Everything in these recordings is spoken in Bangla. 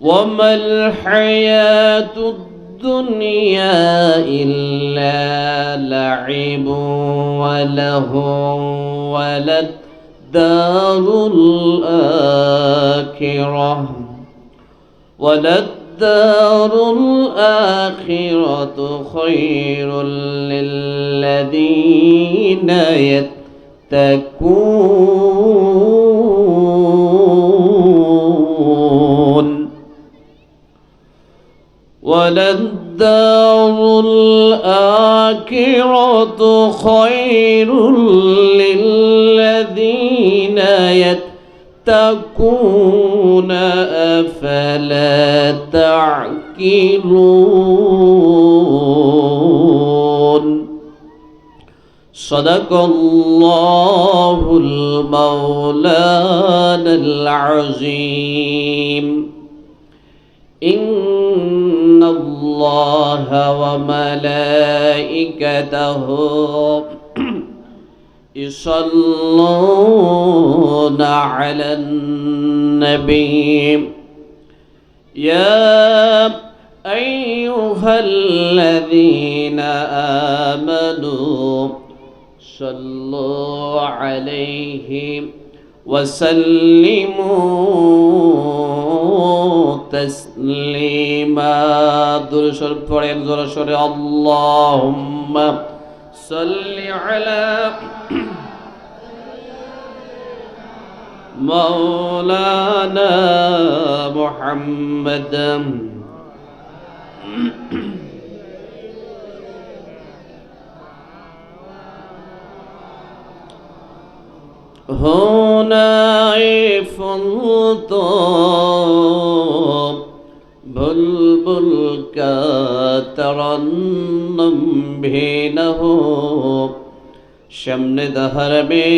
وما الحياة الدنيا إلا لعب ولهو وللدار الآخرة خير للذين يتقون وللدار الآخرة خير للذين يتقون أفلا تعقلون صدق الله المولانا العظيم إن الله وملائكته يصلون على النبي يا أيها الذين آمنوا صلوا عليه وسلموا تسليما درود شريف পড়েন জোরে সোরে আল্লাহুম্মা সাল্লি আলা মাওলানা মুহাম্মদ هناي فلت بلبل کا ترنم بھی نہ ہو شمن دہر میں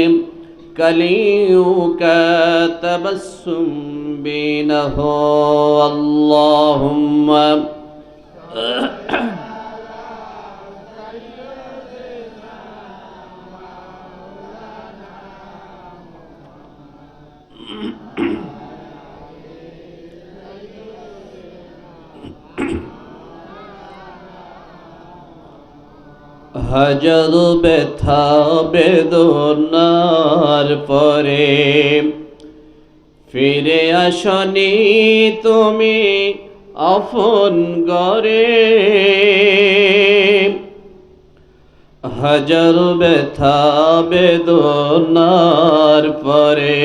کلیوں کا تبسم بھی نہ ہو اللہم হাজার ব্যথা বেদনার পরে ফিরে আসনি তুমি আপন ঘরে হাজার ব্যথা বেদনার পরে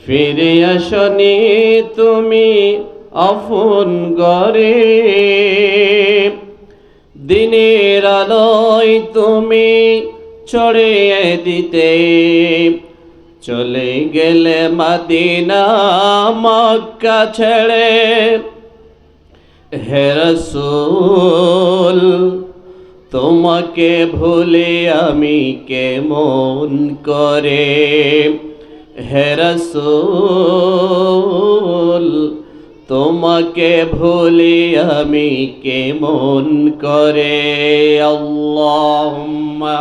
ফিরে আসনি তুমি আপন ঘরে দিনের আলোয় তুমি ছড়িয়ে দিতে চলে গেলে মদিনা মক্কা ছেড়ে হে রাসূল তোমাকে ভুলে আমি কেমন করে হে রাসূল তোমাকে ভুলি আমি কেমন করে আল্লাহুম্মা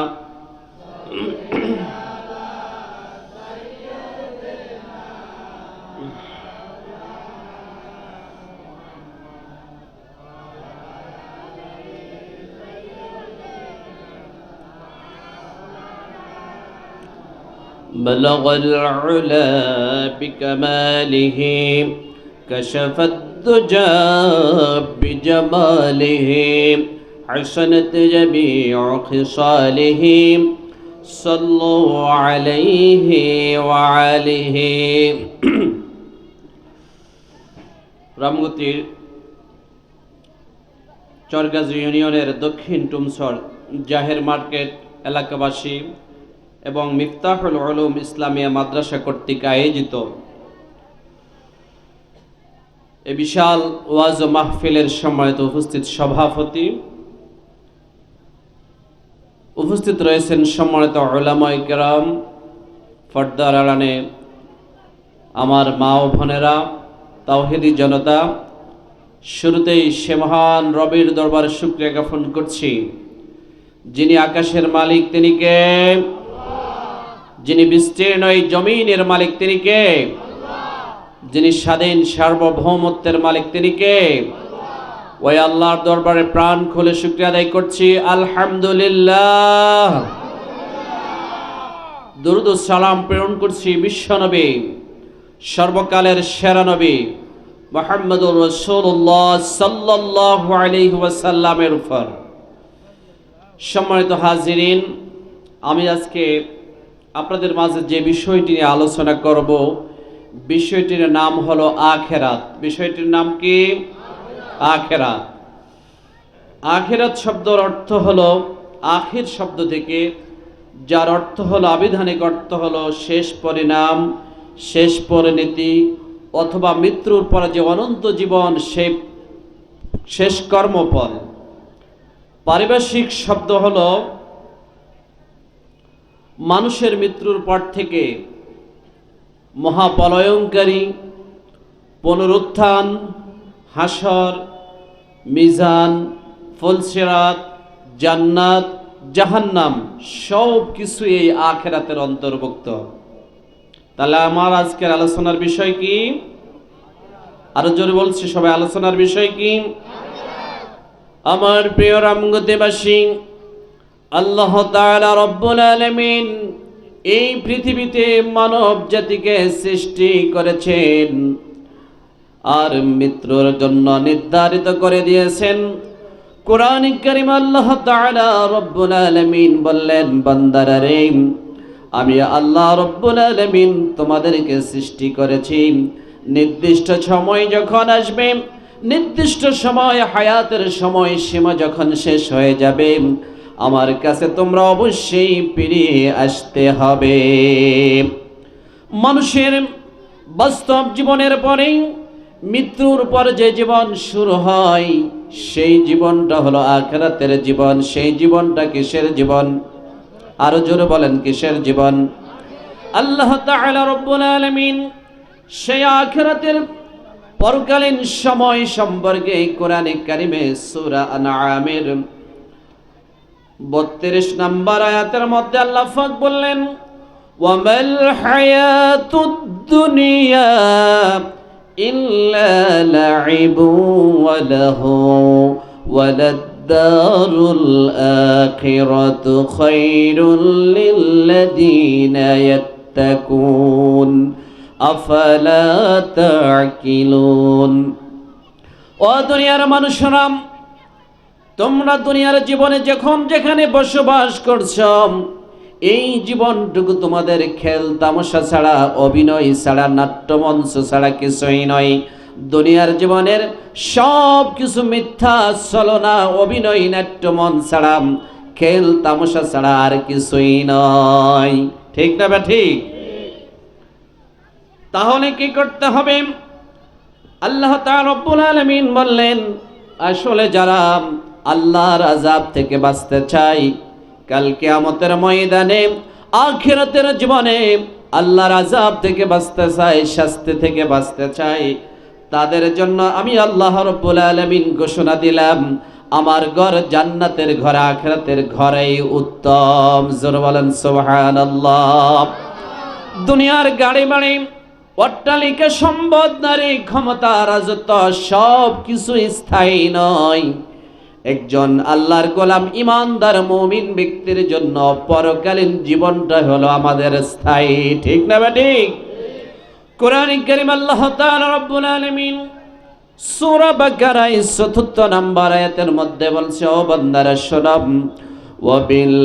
بلغ العلا بكماله كشف الدجى بجماله حسنت جميع خصاله صلوا عليه وعليه রামগতির চরগাজ ইউনিয়নের দক্ষিণ টুমসর জাহের মার্কেট এলাকাবাসী এবং মিফতাহুল উলুম ইসলামিয়া মাদ্রাসা কর্তৃক আয়োজিত এই বিশাল ওয়াজ ও মাহফিলের সম্মানিত উপস্থিত সভাপতি, উপস্থিত রয়েছেন সম্মানিত উলামায়ে কেরাম, পর্দার আড়ালে আমার মা ও বোনেরা, তাওহীদি জনতা। শুরুতেই সে মহান রবের দরবারে শুকরিয়া জ্ঞাপন করছি যিনি আকাশের মালিক, তিনি কে? যিনি বিস্তীর্ণ এই জমিনের মালিক, তিনি কে? যিনি স্বাধীন সার্বভৌমত্বের মালিক, তিনি কে? ওই আল্লাহর দরবারে প্রাণ খুলে শুকরিয়া আদায় করছি, আলহামদুলিল্লাহ। দরুদ ও সালাম প্রেরণ করছি বিশ্বনবী, সর্বকালের সেরা নবী মুহাম্মদুর রাসূলুল্লাহ সাল্লাল্লাহু আলাইহি ওয়াসাল্লামের উপর। সম্মানিত হাজিরিন, আমি আজকে আপনাদের মাঝে যে বিষয়টি নিয়ে আলোচনা করব, বিষয়টির নাম হলো আখিরাত। বিষয়টির নাম কি? আখিরাত। আখিরাত শব্দের অর্থ হলো, আখির শব্দ থেকে, যার অর্থ হলো, আবিধানিক অর্থ হলো শেষ পরিণাম, শেষ পরিণতি, অথবা মৃত্যুর পরে যে অনন্ত জীবন, সেই শেষ কর্মফল। পারিভাষিক শব্দ হলো মানুষের মৃত্যুর পর থেকে মহাপ্রলয়ঙ্কারী পুনরুত্থান, হাসর, মিজান, ফুলসিরাত, জান্নাত, জাহান্নাম সব কিছু এই আখিরাতের অন্তর্ভুক্ত। তাহলে আমার আজকের আলোচনার বিষয় কি? আরো জোরে বলছি সবাই, আলোচনার বিষয় কি? আমার প্রিয় রামগতিবাসী, আল্লাহ তাআলা রব্বুল আলামিন এই পৃথিবীতে মানব জাতিকে সৃষ্টি করেছেন আর মৃত্যুর জন্য নির্ধারিত করে দিয়েছেন। কোরআন কারীম আল্লাহ তাআলা রব্বুল আলামিন বললেন, বান্দারা রে, আমি আল্লাহ রব্বুল আলামিন তোমাদেরকে সৃষ্টি করেছি। নির্দিষ্ট সময় যখন আসবে, নির্দিষ্ট সময়, হায়াতের সময় সীমা যখন শেষ হয়ে যাবে, আমার কাছে তোমরা অবশ্যই ফিরে আসতে হবে। মানুষের বাস্তব জীবনের পরেই মৃত্যুর পর যে জীবন শুরু হয়, সেই জীবনটা হলো আখিরাতের জীবন। সেই জীবনটা কিসের জীবন? আরো জোরে বলেন, কিসের জীবন? আল্লাহ তাআলা রব্বুল আলামিন সেই আখিরাতের পরকালীন সময় সম্পর্কে কোরআনে কারিমে সূরা আনআমের 32 নম্বর আয়াতের মধ্যে আল্লাহ পাক বললেন, ওয়ামাল হায়াতুদ দুনিয়া ইল্লা লাইবু ওয়া লাহু ওয়ালাদ-দারুল আখিরাতু খায়রুল লিল্লাযীনা ইয়াত্তাকুন আফালা তা'কিলুন। ও দুনিয়ার মানুষরা, তোমরা দুনিয়ার জীবনে যখন যেখানে বসবাস করছো, এই জীবনটুকু তোমাদের খেল তামাশা ছাড়া, অভিনয় ছাড়া, নাট্যমঞ্চ ছাড়া কিছুই নয়। দুনিয়ার জীবনের সব কিছু মিথ্যা, ছলনা, অভিনয়, নাট্যমঞ্চ ছাড়া, খেল তামাশা ছাড়া আর কিছুই নয়। ঠিক না বা ঠিক? তাহলে কি করতে হবে? আল্লাহ তাআলা রব্বুল আলামিন বললেন, আসলে যারা আল্লাহর আযাব থেকে বাঁচতে চায়, কাল কিয়ামতের ময়দানে, আখিরাতের জীবনে আল্লাহর আযাব থেকে বাঁচতে চায়, শাস্তি থেকে বাঁচতে চায়, তাদের জন্য আমি আল্লাহ রব্বুল আলামিন ঘোষণা দিলাম, আমার ঘর জান্নাতের ঘর, আখিরাতের ঘরেই উত্তম। জোরে বলেন সুবহানাল্লাহ। দুনিয়ার গাড়ি বাড়ি, অট্টালিকা, সম্পদ, নারী, ক্ষমতা, রাজত্ব সব কিছু স্থায়ী নয়। একজন আল্লাহর গোলাম, ইমানদার মুমিন ব্যক্তির জন্য পরকালীন জীবনটা হলো আমাদের স্থায়ী। ঠিক না বা ঠিক? কোরআন কারীম আল্লাহ তাআলা রব্বুল আলামিন সূরা বাকারার ৪৪ নম্বর আয়াতের মধ্যে বলছে, ও বান্দারা শোনো, ওয়া বিল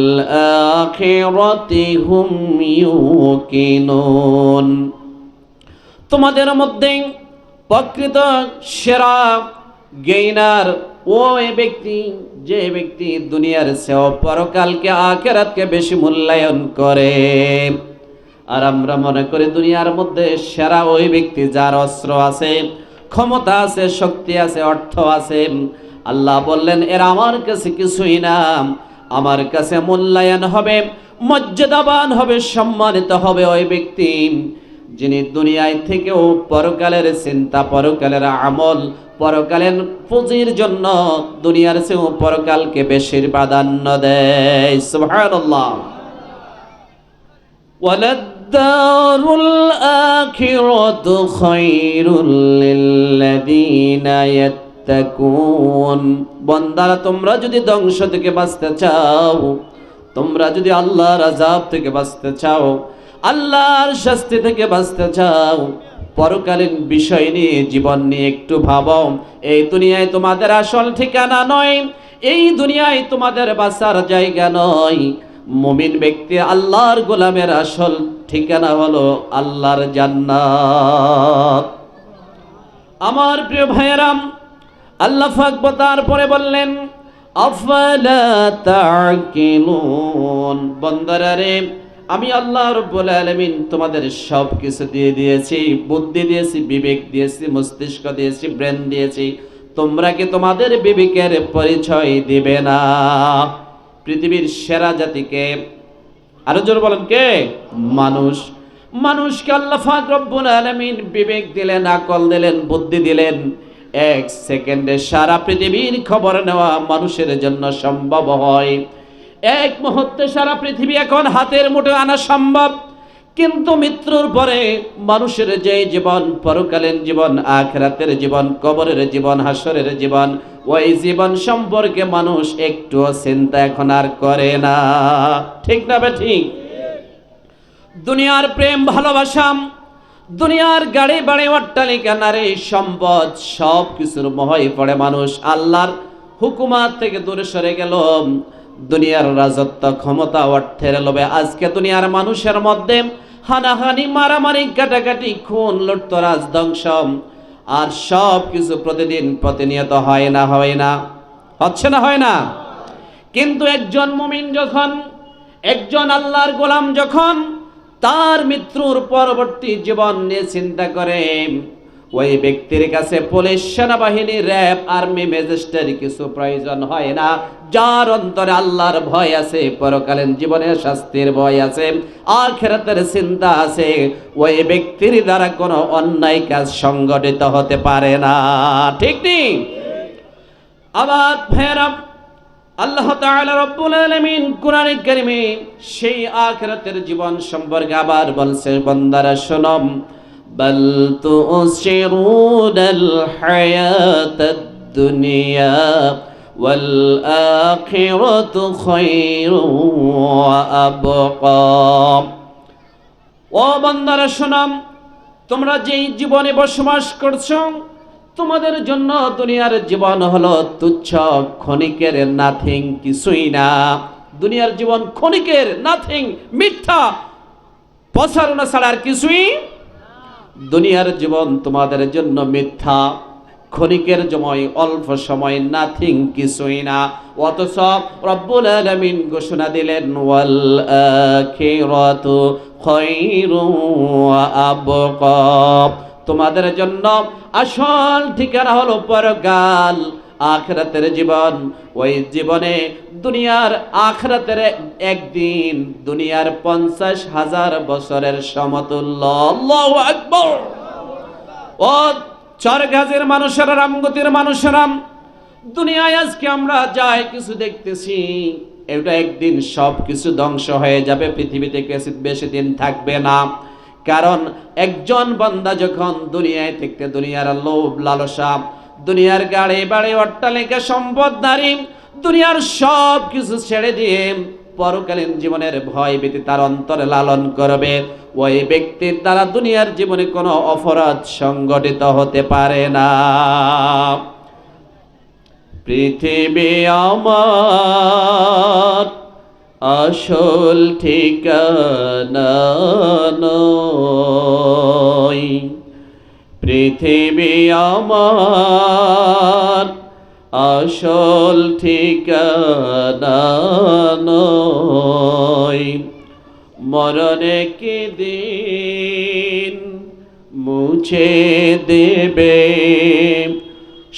আখিরাতি হুম ইউকিনুন। তোমাদের মধ্যে প্রকৃত সেরা গেইনার ওই ব্যক্তি, যে ব্যক্তি দুনিয়ার চেয়ে পরকালকে, আখিরাতকে বেশি মূল্যায়ন করে। আর আমরা মনে করি দুনিয়ার মধ্যে সেরা ওই ব্যক্তি যার অস্ত্র আছে, ক্ষমতা আছে, শক্তি আছে, অর্থ আছে। আল্লাহ বললেন, এরা আমার কাছে কিছুই না। আমার কাছে মূল্যায়ন হবে, মর্যাদাবান হবে, সম্মানিত হবে ওই ব্যক্তি যিনি দুনিয়ায় থেকেও পরকালের চিন্তা, পরকালের আমল, পরকালের পুঁজির জন্য দুনিয়ার চেয়েও পরকালকে বেশি প্রাধান্য দেয়। সুবহানাল্লাহ। ওয়ালাদ ওয়াদ-দারুল আখিরাতু খায়রুল লিল্লাযীনা ইয়াত্তাকুন। বান্দারা, তোমরা যদি ধ্বংস থেকে বাঁচতে চাও, তোমরা যদি আল্লাহর আযাব থেকে বাঁচতে চাও, আল্লাহর শাস্তি থেকে বাঁচতে চাও, পরকালীন বিষয় নিয়ে, জীবন নিয়ে একটু ভাবো। এই দুনিয়ায় তোমাদের আসল ঠিকানা নয়, এই দুনিয়ায় তোমাদের বাঁচার জায়গা নয়। মুমিন ব্যক্তি, আল্লাহর গোলামের আসল ঠিকানা হলো আল্লাহর জান্নাত। আমার প্রিয় ভাইয়েরা, আল্লাহ পাক তারপরে বললেন, আফালা তাকিলুন। বান্দারা রে, আমি আল্লাহ রাব্বুল আলামিন তোমাদের সব কিছু দিয়ে দিয়েছি, বুদ্ধি দিয়েছি, বিবেক দিয়েছি, মস্তিষ্ক দিয়েছি, ব্রেন দিয়েছি। তোমরা কি তোমাদের বিবেকের পরিচয় দিবে না? পৃথিবীর সেরা জাতিকে, আরো জোর বলেন, কে? মানুষ। মানুষকে আল্লাহ পাক রব্বুল আলামিন বিবেক দিলেন, আকল দিলেন, বুদ্ধি দিলেন। এক সেকেন্ডে সারা পৃথিবীর খবর নেওয়া মানুষের জন্য সম্ভব হয়। এক মুহূর্তে সারা পৃথিবী এখন হাতের মুঠোয় আনা সম্ভব। কিন্তু মৃত্যুর পরে মানুষের যে জীবন, পরকালীন জীবন, আখিরাতের জীবন, কবরের জীবন, হাসরের জীবন, ওই জীবন সম্পর্কে মানুষ একটুও চিন্তা এখন আর করে না। ঠিক না বে ঠিক? দুনিয়ার প্রেম ভালোবাসা, দুনিয়ার গাড়ি বাড়ি, অট্টালিকা, নারী সম্পদ, সব কিছুর মোহে পড়ে মানুষ আল্লাহর হুকুমাত থেকে দূরে সরে গেল। দুনিয়ার রাজত্ব, ক্ষমতা, অর্থের লোভে আজকে দুনিয়ার মানুষের মধ্যে হানাহানি, মারামারি, কাটাকাটি, খুন, লুটতরাজ, ধ্বংস, আর সব কিছু প্রতিদিন প্রতিনিয়ত হয় না? হয় না? হচ্ছে না? হয় না? কিন্তু একজন মুমিন যখন, একজন আল্লাহর গোলাম যখন তার মৃত্যুর পরবর্তী জীবন নিয়ে চিন্তা করে, ওই ব্যক্তির কাছে পুলিশ, সেনাবাহিনী, র্যাব, আর্মি, ম্যাজিস্ট্রেট কিছু প্রয়োজন হয় না। যার অন্তরে আল্লাহর ভয় আছে, পরকালীন জীবনের শাস্তির ভয় আছে, আখিরাতের চিন্তা আছে, ওই ব্যক্তির দ্বারা কোনো অন্যায় কাজ সংগঠিত হতে পারে না। ঠিক নেই? আবার ভাইয়েরা, আল্লাহ তাআলা রব্বুল আলামিন কোরআনে কারিমে সেই আখিরাতের জীবন সম্পর্কে আবার বলছে, বান্দারা শোনো, বাল তুসিরুনাল হায়াতাদ দুনিয়া ওয়াল আখিরাতু খায়রু ওয়া আবকা। ও বান্দারা শোনো, তোমরা যেই জীবনে বসবাস করছো, তোমাদের জন্য দুনিয়ার জীবন হলো তুচ্ছ, ক্ষণিকের, নাথিং, কিছুই না। দুনিয়ার জীবন ক্ষণিকের, নাথিং, মিথ্যা, প্রচারণা ছাড়া আর কিছুই। দুনিয়ার জীবন তোমাদের জন্য মিথ্যা, ক্ষণিকের সময়, অল্প সময়, নাথিং, কিছুই না। অথচ রব্বুল আলামিন ঘোষণা দিলেন, ওয়াল আখিরাতু খায়রু ওয়া আবকা। তোমাদের জন্য আসল ঠিকানা হলো পরকাল, আখিরাতের জীবন। ওই জীবনে দুনিয়ার, আখিরাতের একদিন দুনিয়ার 50,000 বছরের সমতুল্য। আল্লাহু আকবার। ও চরগাজের মানুষেরা, রামগতির মানুষেরা, দুনিয়ায় আজকে আমরা যাই কিছু দেখতেছি, এটা একদিন সব কিছু ধ্বংস হয়ে যাবে, পৃথিবীতে বেশি দিন থাকবে না। কারণ একজন বান্দা যখন দুনিয়ায় থেকে দুনিয়ার লোভ, লালসা, দুনিয়ার গাড়ি বাড়ি, অট্টালিকা, সম্পদ, নারী, দুনিয়ার সব কিছু ছেড়ে দিয়ে পরকালীন জীবনের ভয় ভীতি তার অন্তরে লালন করবে, ওই ব্যক্তির দ্বারা দুনিয়ার জীবনে কোনো অপরাধ সংগঠিত হতে পারে না। পৃথিবী আমার আসল ঠিকানা নয়, পৃথিবী আমার আসল ঠিকানা নয়। মরণে কি দিন মুছে দেবে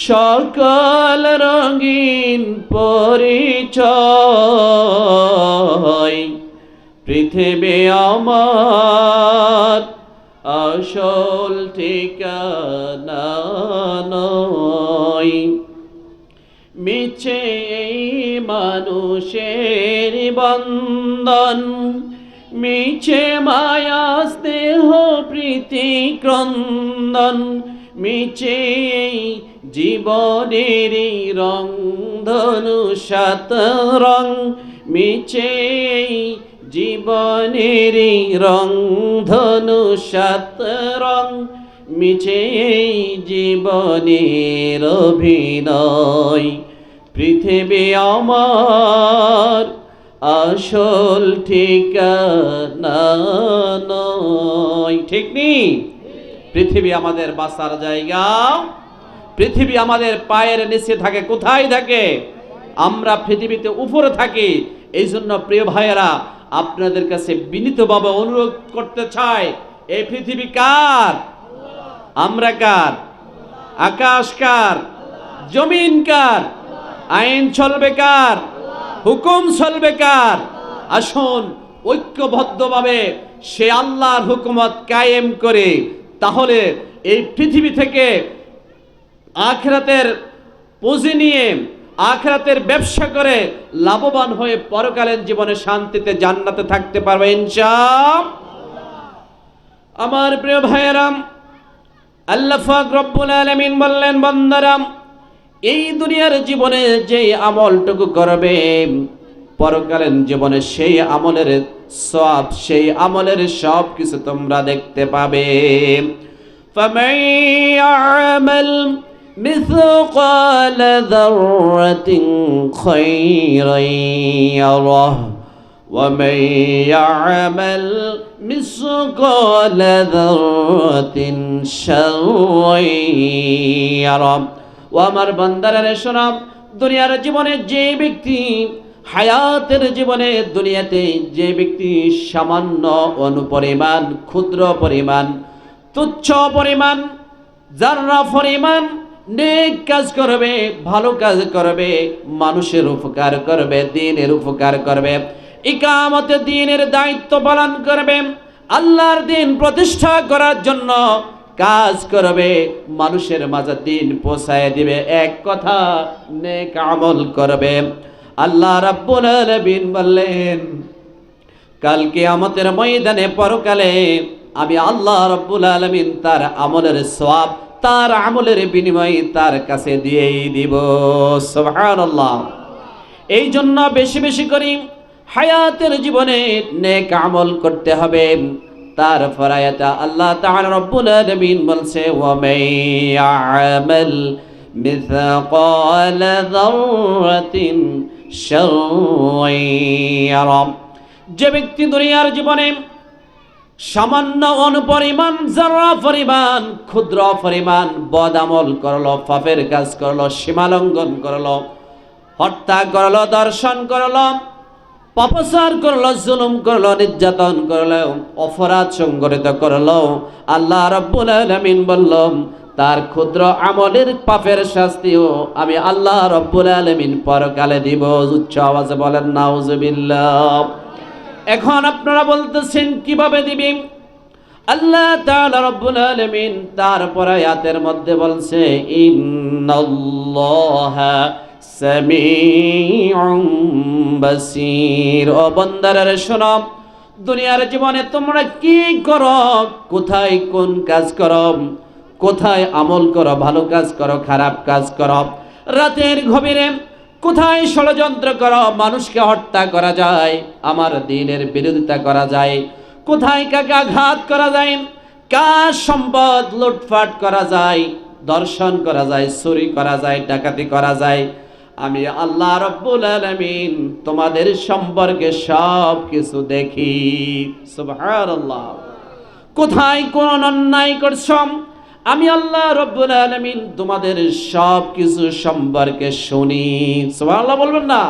সকল রঙিন পরিচয়, পৃথিবী আমার আসল ঠিকানা নয়। মিছে এই মানুষের বন্ধন, মিছে মায়া স্নেহ প্রীতি ক্রন্দন, মিছে জীবনের রং ধনু সাত রং, মিছে জীবনের রং ধনু সাত রং, মিছে জীবনের অভিনয়। পৃথিবী আমার আসল ঠিকানা নয়। ঠিক নেই? পৃথিবী আমাদের বাঁচার জায়গা, পৃথিবী আমাদের পায়ের নিচে থাকে। কোথায় থাকে? আমরা পৃথিবীতে উপরে থাকি। এই জন্য প্রিয় ভাইয়েরা, আপনাদের কাছে বিনীতভাবে অনুরোধ করতে চাই, এই পৃথিবী কার? আমরা কার? আকাশ কার? জমিন কার? আইন চলবে কার? হুকুম চলবে কার? আসুন ঐক্যবদ্ধভাবে সে আল্লাহর হুকুমত কায়েম করে, তাহলে এই পৃথিবী থেকে আখিরাতের পুঁজি নিয়ে, আখিরাতের ব্যবসা করে লাভবান হয়ে পরকালীন জীবনে শান্তিতে জান্নাতে থাকতে পারবে ইনশাআল্লাহ। আমার প্রিয় ভাইয়েরা, আল্লাহ পাক রব্বুল আলামিন বললেন, বান্দারা এই দুনিয়ার জীবনে যে আমলটুকু করবে, পরকালীন জীবনে সেই আমলের সওয়াব, সেই আমলের সব কিছু তোমরা দেখতে পাবে। ফামান ইয়ামাল মিসকাল যাররাতিন খায়রান ইয়ারাহ ওয়া মান ইয়ামাল মিসকাল যাররাতিন শাররান ইয়ারাহ। ও আমার বান্দারা শোনো, দুনিয়ার জীবনে যে ব্যক্তি, হায়াতের জীবনে দুনিয়াতে যে ব্যক্তি সামান্য অনুপরিমাণ, ক্ষুদ্র পরিমাণ, তুচ্ছ পরিমাণ, যারা পরিমাণ নেক কাজ করবে, ভালো কাজ করবে, মানুষের উপকার করবে, দ্বীনের উপকার করবে, ইকামতে দ্বীনের দায়িত্ব পালন করবে, আল্লাহর দ্বীন প্রতিষ্ঠা করার জন্য কাজ করবে, মানুষের মাঝে দ্বীন পৌঁছায় দিবে, এক কথা নেক আমল করবে, আল্লাহ রাব্বুল আলামিন বললেন, কাল কিয়ামতের ময়দানে পরকালে আমি আল্লাহ রাব্বুল আলামিন তার আমলের সওয়াব, তার আমলের বিনিময় তার কাছে দিয়েই দিব। সুবহানাল্লাহ। এই জন্য বেশি বেশি করে হায়াতের জীবনে নেক আমল করতে হবে। তারপর আয়াতে আল্লাহ তাআলা রাব্বুল আলামিন বলছে, ওয়া মান ইয়ামাল মিসকাল যাররাতিন শাররান ইয়ারা। যে ব্যক্তি দুনিয়ার জীবনে সামান্য অনুপরিমাণ, যারা পরিমাণ, ক্ষুদ্র পরিমাণ বদ আমল করলো, পাপের কাজ করলো, সীমালঙ্ঘন করলো, হত্যা করলো, দর্শন করলো, পাপাচার করলো, জুলুম করলো, নির্যাতন করলো, অপরাধ সংগঠিত করলো, আল্লাহ রাব্বুল আলামিন বলল তার ক্ষুদ্র আমলের পাপের শাস্তিও আমি আল্লাহ রাব্বুল আলামিন পরকালে দিব। উচ্চ আওয়াজে বলেন নাউজুবিল্লাহ। এখন আপনারা বলতেছেন কিভাবে দিবেন? আল্লাহ তাআলা রাব্বুল আলামিন তারপর আয়াতের মধ্যে বলছে, ইন্নাল্লাহা সামিউম বাসীর। ও বান্দারা শোনো, দুনিয়ার জীবনে তোমরা কি করো, কোথায় কোন কাজ করো, কোথায় আমল করো, ভালো কাজ করো, খারাপ কাজ করো, রাতের গভীরে কোথায় ষড়যন্ত্র করো, মানুষকে হত্যা করা যায়, আমার দ্বীনের বিরোধিতা করা যায়, কোথায় কাকে আঘাত করা যায়, কার সম্পদ লুটপাট করা যায়, দর্শন করা যায়, চুরি করা যায়, ডাকাতি করা যায়, আমি আল্লাহ রাব্বুল আলামিন তোমাদের সম্পর্কে সব কিছু দেখি। সুবহানাল্লাহ। কোথায় কোন অন্যায় করছো, আমি আল্লাহ রাব্বুল আলামিন তোমাদের সব কিছু সম্পর্কে শুনি। সুবহানাল্লাহ বলবেন না?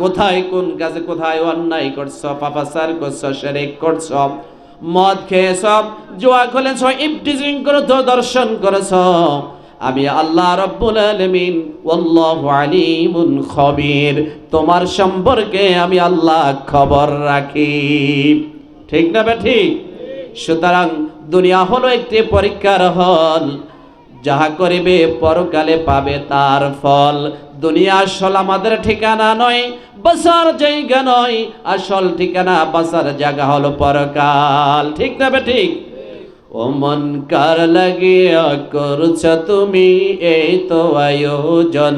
কোথায় কোন কাজে কোথায় অন্যায় করছো, পাপাচার করছো, শিরক করছো, মদ খেয়েছো, জুয়া খেলেছো, ইফটিজিং করেছো, দর্শন করেছো, আমি আল্লাহ রাব্বুল আলামিন ওয়াল্লাহু আলিমুন খবীর, তোমার সম্পর্কে আমি আল্লাহ খবর রাখি। ঠিক না ঠিক? সুতরাং দুনিয়া হলো একটি পরীক্ষার হল। যাহা করিবে পরকালে পাবে তার ফল। দুনিয়া আসল আমাদের ঠিকানা নয়, বাসার জায়গা নয়, আসল ঠিকানা বাসার জায়গা হলো পরকাল। ঠিক না বে ঠিক? ও মন কার লাগিয়া করছ তুমি এই তো আয়োজন,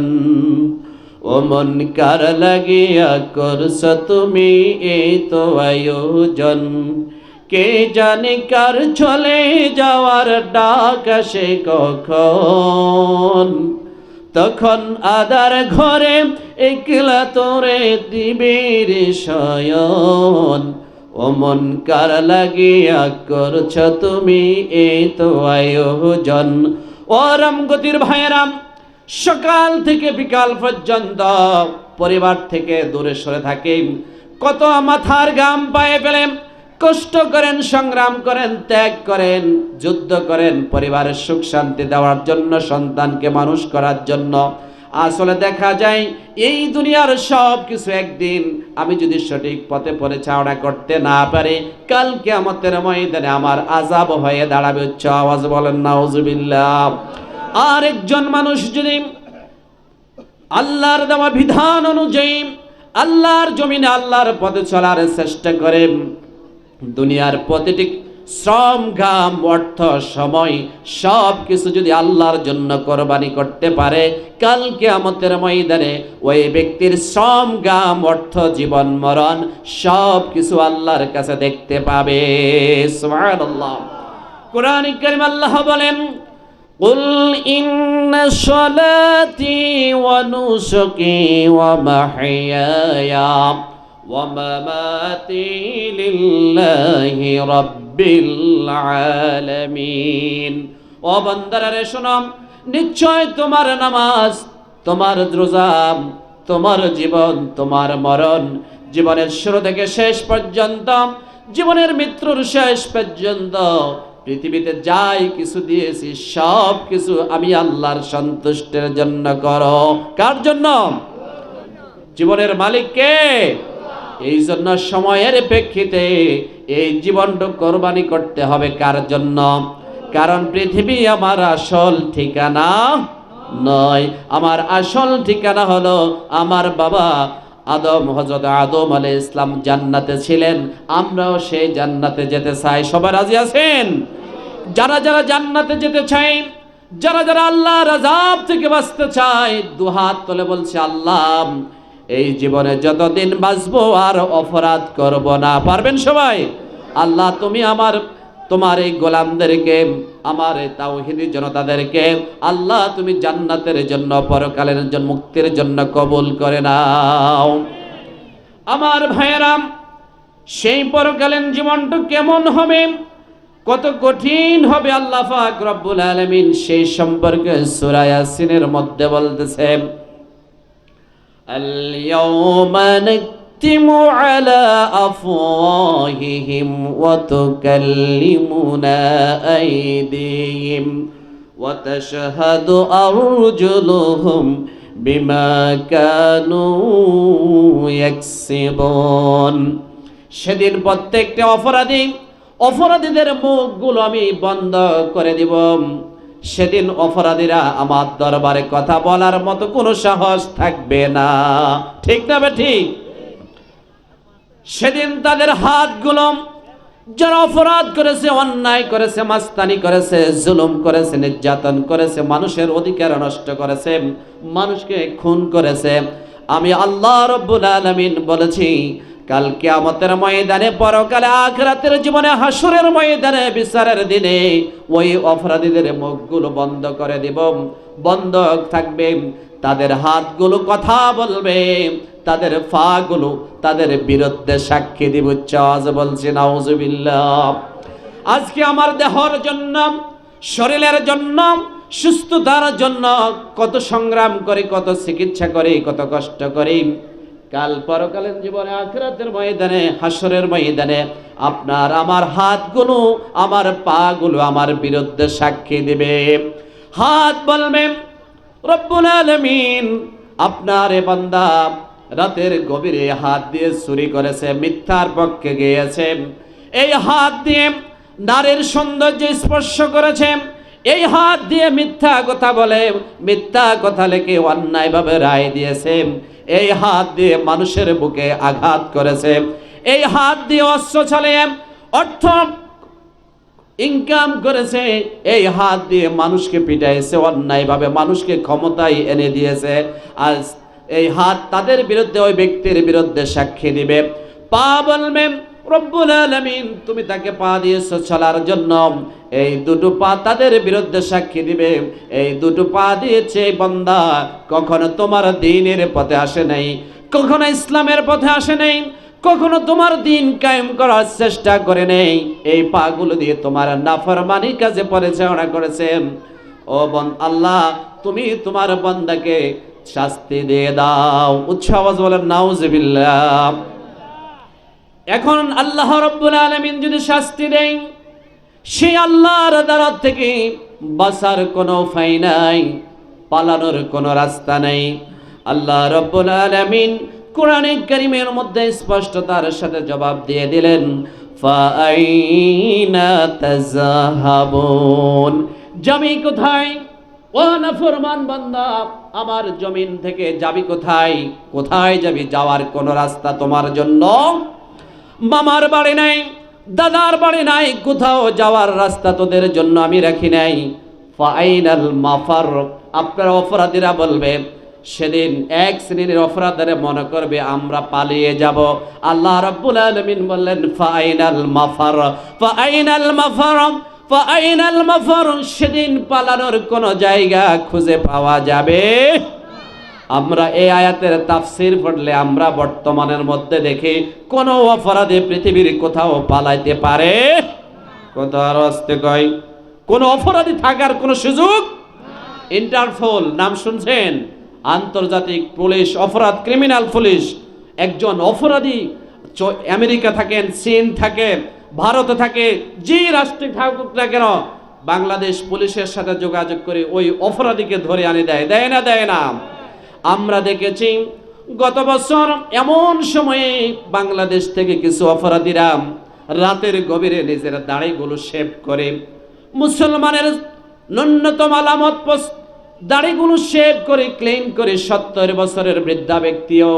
ও মন কার লাগিয়া করছ তুমি এই তো আয়োজন। কে জানে কার চলে যাওয়ার ডাক আসে কখন, তখন আদার ঘরে একলা তোরে দিবে রে শয়ন। ও মন কার লাগিয়া করছ তুমি এই তো আয়োজন। ও রামগতির ভাইয়েরাম, সকাল থেকে বিকাল পর্যন্ত পরিবার থেকে দূরে সরে থাকে, কত মাথার ঘাম পায়ে ফেলেন, কষ্ট করেন, সংগ্রাম করেন, ত্যাগ করেন, যুদ্ধ করেন পরিবারের সুখ শান্তি দেওয়ার জন্য, সন্তানকে মানুষ করার জন্য। আসলে দেখা যায় এই দুনিয়ার সব কিছু একদিন আমি যদি সঠিক পথে পরিচালনা করতে না পারি, কাল কিয়ামতের ময়দানে আমার আযাব হয়ে দাঁড়াবে। উচ্চ আওয়াজ বলেন নাউজুবিল্লাহ। আর একজন মানুষ যদি আল্লাহর দেওয়া বিধান অনুযায়ী আল্লাহর জমিনে আল্লাহর পথে চলার চেষ্টা করে, দুনিয়ার প্রতিটি শ্রম, ঘাম, অর্থ, সময় সব কিছু যদি আল্লাহর জন্য কোরবানি করতে পারে, কাল কিয়ামতের ময়দানে ওই ব্যক্তির শ্রম, ঘাম, অর্থ, জীবন, মরণ সব কিছু আল্লাহর কাছে দেখতে পাবে। সুবহানাল্লাহ। কোরআনে কারীম আল্লাহ বলেন, কুল ইন্না সলাতি ওয়া নুসুকি ওয়া মাহইয়ায়া ওয়া মামাতি লিল্লাহি রাব্বিল আলামিন। ও বান্দারা রে শোনো, নিশ্চয় তোমার নামাজ, তোমার রোজা, তোমার জীবন, তোমার মরণ, জীবনের শুরু থেকে শেষ পর্যন্ত, জীবনের মৃত্যুর শেষ পর্যন্ত পৃথিবীতে যাই কিছু দিয়েছি সব কিছু আমি আল্লাহর সন্তুষ্টির জন্য করো। কার জন্য? জীবনের মালিক কে? এই জন্য সময়ের প্রেক্ষিতে এই জীবনটা কোরবানি করতে হবে। কার জন্য? কারণ পৃথিবী আমার আসল ঠিকানা নয়। আমার আসল ঠিকানা হলো আমার বাবা আদম, হযরত আদম আলাইহিস সালাম জান্নাতে ছিলেন, আমরাও সেই জান্নাতে যেতে চাই। সবাই রাজি আছেন? যারা যারা জান্নাতে যেতে চাই, যারা যারা আল্লাহর আযাব থেকে বাঁচতে চায়, দুহাত তুলে বলছে, আল্লাহ এই জীবনে যতদিন বাঁচবো আর অপরাধ করব না। পারবেন সবাই? আল্লাহ তুমি তোমার এই গোলামদেরকে, আমার এই তাওহীদি জনতাদেরকে আল্লাহ তুমি জান্নাতের জন্য, পরকালের জন্য, মুক্তির জন্য কবুল করে নাও। আমার ভাইয়েরাম, সেই পরকালীন জীবনটা কেমন হবে, কত কঠিন হবে, আল্লাহ পাক রব্বুল আলামিন সেই সম্পর্কে সূরা ইয়াসিনের মধ্যে বলতেছেন, আল-ইয়াওমা নাকতিমু আলা আফওয়াহিহিম ওয়া তুকাল্লিমুনা আইদিহিম ওয়া তাশহাদু আরজুলুহুম বিমা কানু ইয়াকসিবুন। সেদিন প্রত্যেকটা অপরাধীদের মুখগুলো আমি বন্ধ করে দিব। সেদিন অপরাধীরা আমার দরবারে কথা বলার মতো কোনো সাহস থাকবে না। ঠিক না বে ঠিক? সেদিন তাদের হাতগুলো, যারা অপরাধ করেছে, অন্যায় করেছে, মাস্তানি করেছে, জুলুম করেছে, নির্যাতন করেছে, মানুষের অধিকার নষ্ট করেছে, মানুষকে খুন করেছে, আমি আল্লাহ রাব্বুল আলামিন বলেছি কাল কিয়ামতের ময়দানে, পরকালে আখিরাতের জীবনে, হাসরের ময়দানে, বিচারের দিনে ওই অপরাধীদের মুখগুলো বন্ধ করে দিব, বন্ধ থাকবে। তাদের হাতগুলো কথা বলবে, তাদের পাগুলো তাদের বিরুদ্ধে সাক্ষী দিব। আওয়াজ বলছি নাউজুবিল্লাহ। আজকে আমার দেহের জন্য, শরীরের জন্য, সুস্থতার জন্য কত সংগ্রাম করি, কত চিকিৎসা করি, কত কষ্ট করি। কাল পরকালীন জীবনে, আখিরাতের ময়দানে, হাসরের ময়দানে আপনার আমার হাতগুলো, আমার পাগুলো আমার বিরুদ্ধে সাক্ষী দিবে। হাত বলবে, রব্বুল আলামিন আপনার এ বান্দা রাতের গভীরে হাত দিয়ে চুরি করেছে, মিথ্যার পক্ষে গিয়েছে, এই হাত দিয়ে নারীর সৌন্দর্য স্পর্শ করেছে, এই হাত দিয়ে মিথ্যা কথা বলে, মিথ্যা কথা লেখে অন্যায়ভাবে রায় দিয়েছে, এই হাত দিয়ে মানুষের বুকে আঘাত করেছে, এই হাত দিয়ে অস্ত্র চালিয়ে অর্থ ইনকাম করেছে, এই হাত দিয়ে মানুষকে পিটাইছে, অন্যায়ভাবে মানুষকে ক্ষমতায় এনে দিয়েছে। আজ এই হাত তাদের বিরুদ্ধে, ওই ব্যক্তির বিরুদ্ধে সাক্ষী দিবে। পা বলবে রব্বুল আলামিন তুমি তাকে পা দিয়েছো চলার জন্য, এই দুটো পা তাদের বিরুদ্ধে সাক্ষী দিবে, এই দুটো পা দিয়েছে বান্দা কখনো তোমার দ্বীনের পথে আসে নাই, কখনো ইসলামের পথে আসে নাই, কখনো তোমার দ্বীন কায়েম করার চেষ্টা করে নেই, এই পাগুলো দিয়ে তোমার নাফরমানি কাজে পরিচালনা করেছে। ও আল্লাহ তুমি তোমার বান্দাকে শাস্তি দিয়ে দাও। উচ্চ আওয়াজ বলেন নাউজুবিল্লাহ। এখন আল্লাহ রাব্বুল আলামিন যদি শাস্তি দেন, সেই আল্লাহর আদালত থেকে বাঁচার কোনো উপায় নাই, পালানোর কোনো রাস্তা নেই। আল্লাহ রাব্বুল আলামিন কোরআনে কারীমের মধ্যে স্পষ্ট তার সাথে জবাব দিয়ে দিলেন, ফাআইনা তাযহাবুন, যাবি কোথায় ও নাফরমান বান্দা, আমার জমিন থেকে যাবি কোথায়? কোথায় যাবি? যাওয়ার কোনো রাস্তা তোমার জন্য মামার বাড়ি নাই, দাদার বাড়ি নাই, কোথাও যাওয়ার রাস্তা তোদের জন্য আমি রাখি নাই। ফাআইনাল মাফার, আপনার অপরাধীরা বলবে, সেদিন এক শ্রেণীর অপরাধীরা মনে করবে আমরা পালিয়ে যাব। আল্লাহ রাব্বুল আলামিন বললেন ফাআইনাল মাফার, ফাআইনাল মাফার, ফাআইনাল মাফার, সেদিন পালানোর কোনো জায়গা খুঁজে পাওয়া যাবে। আমরা এই আয়াতের তাফসীর পড়লে আমরা বর্তমানের মধ্যে দেখি কোন অপরাধী পৃথিবীর কোথাও পালাইতে পারে? কোথাও আসতে কয় কোন অপরাধী থাকার কোন সুযোগ? ইন্টারপোল নাম শুনছেন? আন্তর্জাতিক পুলিশ, অপরাধ ক্রিমিনাল পুলিশ। একজন অপরাধী আমেরিকা থাকেন, চীন থাকে, ভারতে থাকে, যে রাষ্ট্রে থাকুক না কেন, বাংলাদেশ পুলিশের সাথে যোগাযোগ করে ওই অপরাধীকে ধরে আনে দেয়, দেয় না? দেয় না? আমরা দেখেছি গত বছর এমন সময়ে বাংলাদেশ থেকে কিছু অপরাধীরা রাতের গভীরে নিজের দাড়িগুলো শেভ করে, মুসলমানের ন্যূনতম আলামত দাড়িগুলো শেভ করে ক্লিন করে 70 বছরের বৃদ্ধা ব্যক্তিও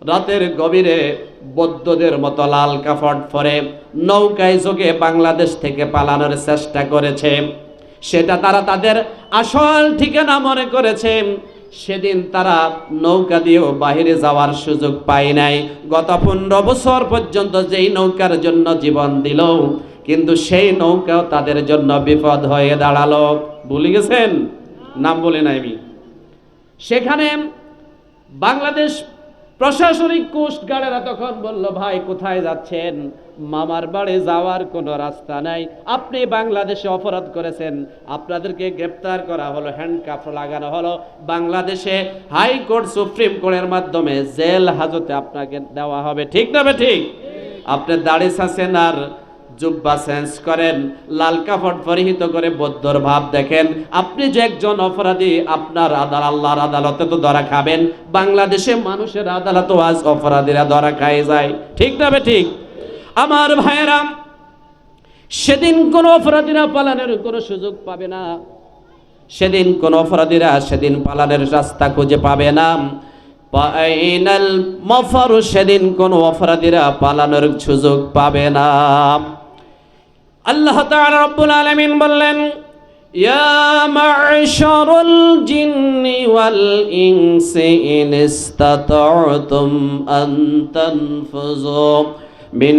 রাতের গভীরে বৌদ্ধদের মতো লাল কাপড় পরে নৌকায় যোগে বাংলাদেশ থেকে পালানোর চেষ্টা করেছে। সেটা তারা তাদের আসল ঠিকানা মনে করেছে। সেদিন তারা নৌকা দিয়েও বাহিরে যাওয়ার সুযোগ পায় নাই। গত 15 বছর পর্যন্ত যেই নৌকার জন্য জীবন দিল, কিন্তু সেই নৌকাও তাদের জন্য বিপদ হয়ে দাঁড়ালো। ভুলে গেছেন? নাম বলে নাই আমি। সেখানে বাংলাদেশ প্রশাসনিক কোস্টগার্ডেরা তখন বলল, ভাই কোথায় যাচ্ছেন? মামার বাড়ি যাওয়ার কোনো রাস্তা নাই, আপনি বাংলাদেশে অপরাধ করেছেন, আপনাদেরকে গ্রেপ্তার করা হলো, হ্যান্ডকাফ লাগানো হলো, বাংলাদেশে হাইকোর্ট সুপ্রিম কোর্টের মাধ্যমে জেল হাজতে আপনাকে দেওয়া হবে। ঠিক না? ঠিক। আপনি দাড়ি ছাছেন আর জুব্বা চেঞ্জ করেন, লাল কাপড় পরিহিত করে বৌদ্ধর ভাব দেখেন, আপনি যে একজন অপরাধী, আপনার আল্লাহর আদালতে তো ধরা খাবেন। বাংলাদেশে মানুষের আদালতও আজ অপরাধীরা ধরা খায় যায়। ঠিক না? ঠিক। আমার ভাইয়েরা, সেদিন কোন অপরাধীরা পালানোর কোনো সুযোগ পাবে না, সেদিন কোন অপরাধীরা সেদিন পালানোর রাস্তা খুঁজে পাবে না। পাইনাল মাফার, সেদিন কোন অপরাধীরা পালানোর সুযোগ পাবে না। আল্লাহ তাআলা রাব্বুল আলামিন বললেন, ইয়া মা'শারাল জিন্নি ওয়াল ইনসি ইন ইসতাতা'তুম আন তানফুযু মিন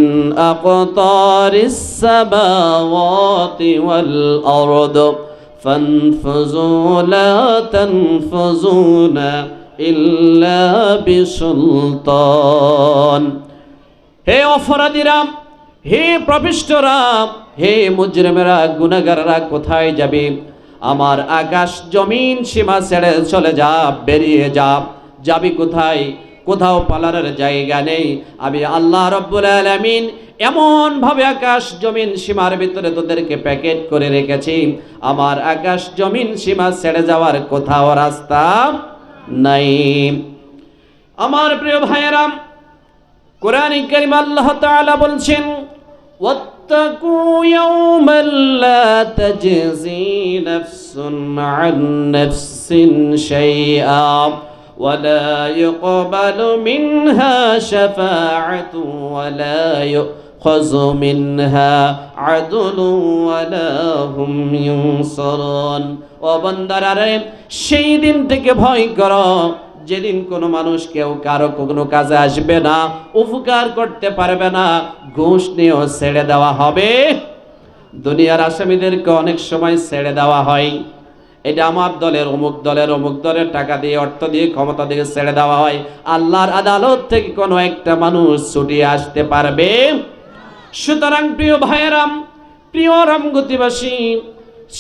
আকতারিস সামাওয়াতি ওয়াল আরদ ফানফুযু লা তানফুযুনা ইল্লা বিসুলতান। হে অপরাধীরা, হে পাপিষ্ঠরা, হে মুজরিমেরা, গুনাহগাররা, কোথায় যাবে? আমার আকাশ জমিন সীমা ছেড়ে চলে যা, বেরিয়ে যা। যাবি কোথায়? কোথাও পালানোর জায়গা নেই। আমি আল্লাহ রাব্বুল আলামিন এমন ভাবে আকাশ জমিন সীমার ভিতরে তোদেরকে প্যাকেট করে রেখেছি, আমার আকাশ জমিন সীমা ছেড়ে যাওয়ার কোথাও রাস্তা নাই। আমার প্রিয় ভাইয়েরা, কোরআনে কারীম আল্লাহ তাআলা বলছেন, واتقوا يوما لا تجزي نفس عن نفس شيئا ولا يقبل منها شفاعة ولا يؤخذ منها عدل ولا هم ينصرون ও বান্দারা সেই দিন থেকে ভয় করো যেদিন কোনো মানুষ কেউ কারো কোনো কাজে আসবে না, উপকার করতে পারবে না, ঘুষ নিয়েও ছেড়ে দেওয়া হবে। দুনিয়ার আসামিদেরকে অনেক সময় ছেড়ে দেওয়া হয়, এটা আমার দলের অমুক দলের টাকা দিয়ে, অর্থ দিয়ে, ক্ষমতা দিয়ে ছেড়ে দেওয়া হয়। আল্লাহর আদালত থেকে কোনো একটা মানুষ ছুটে আসতে পারবে? সুতরাং প্রিয় ভাইয়েরাম, প্রিয় রামগতিবাসী,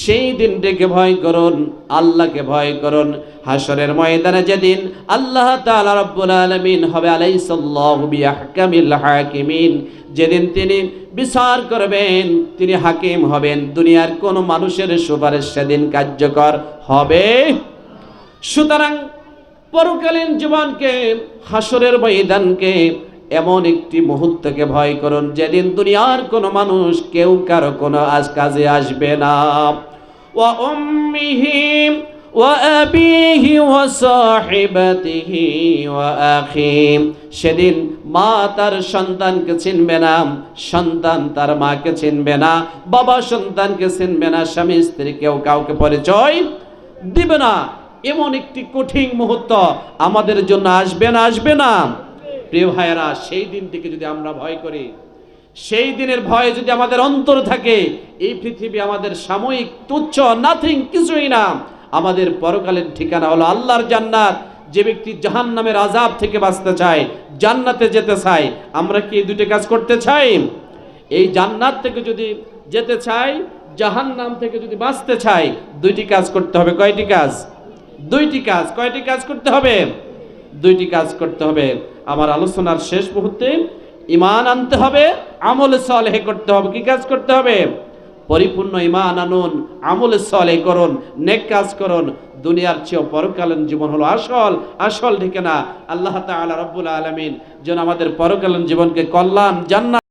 সেই দিনটিকে ভয় করুন, আল্লাহকে ভয় করুন। হাসরের ময়দানে যেদিন আল্লাহ তাআলা রব্বুল আলামিন হবে আলাইসাল্লাহু বিআহকামিল হাকিমিন, যেদিন তিনি বিচার করবেন, তিনি হাকিম হবেন, দুনিয়ার কোন মানুষের সুপারিশ সেদিন কার্যকর হবে। সুতরাং পরকালীন জীবনকে, হাসরের ময়দানকে, এমন একটি মুহূর্তকে ভয় করুন যেদিন দুনিয়ার কোনো মানুষ কেউ কারো কোনো কাজে আসবে না। ওয়া উম্মিহি ওয়া আবিহি ওয়া সাহিবাতিহি ওয়া আখি, সেদিন মা তার সন্তানকে চিনবে না, সন্তান তার মাকে চিনবে না, বাবা সন্তানকে চিনবে না, স্বামী স্ত্রী কেউ কাউকে পরিচয় দিবে না। এমন একটি কঠিন মুহূর্ত আমাদের জন্য আসবে না? প্রিয় ভাইয়েরা, সেই দিনটিকে যদি আমরা ভয় করি, সেই দিনের ভয়ে যদি আমাদের অন্তর থাকে, এই পৃথিবী আমাদের সাময়িক, তুচ্ছ, নাথিং, কিছুই না। আমাদের পরকালের ঠিকানা হলো আল্লাহর জান্নাত। যে ব্যক্তি জাহান্নামের আযাব থেকে বাঁচতে চায়, জান্নাতে যেতে চায়, আমরা কি এই দুটো কাজ করতে চাই? এই জান্নাত থেকে যদি যেতে চাই, জাহান্নাম থেকে যদি বাঁচতে চাই, দুইটি কাজ করতে হবে। কয়টি কাজ? দুইটি কাজ। কয়টি কাজ করতে হবে? দুইটি কাজ করতে হবে। আমার আলোচনার শেষ মুহূর্তে ঈমান আনতে হবে, আমল সালেহ করতে হবে। কি কাজ করতে হবে? পরিপূর্ণ ঈমান আনুন, আমল সালেহ করুন, নেক কাজ করুন। দুনিয়ার চেয়ে পরকালীন জীবন হলো আসল ঠিকানা। আল্লাহ তাআলা রব্বুল আলামিন যেন আমাদের পরকালীন জীবনকে কল্যাণ, জান্নাত